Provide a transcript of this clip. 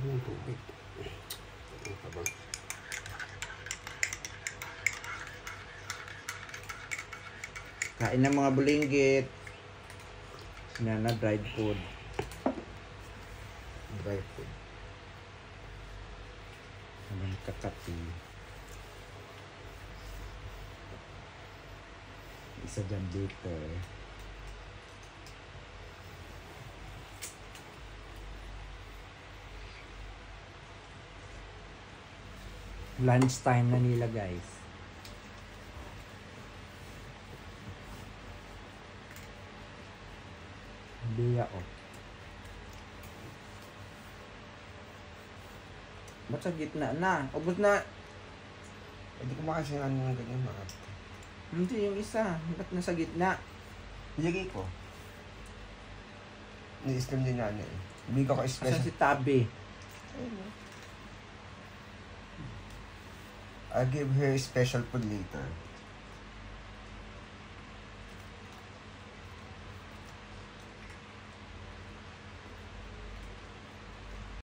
Yung tubig. Ang tabang. Kain ng mga bulinggit. Sinana dried food. Dry food. Anong kakati. Isa dyan dito eh. Lunch time na nila guys. Hindi ako. Ba't sa gitna na? Ubus na. Hindi ko makasinan ng ganyan mga. Hindi yung isa. Ba't nasa gitna? Bigay ko. Ni-stream din yan eh. Bigay ko Asa special. si Tabi? I'll give her special food later.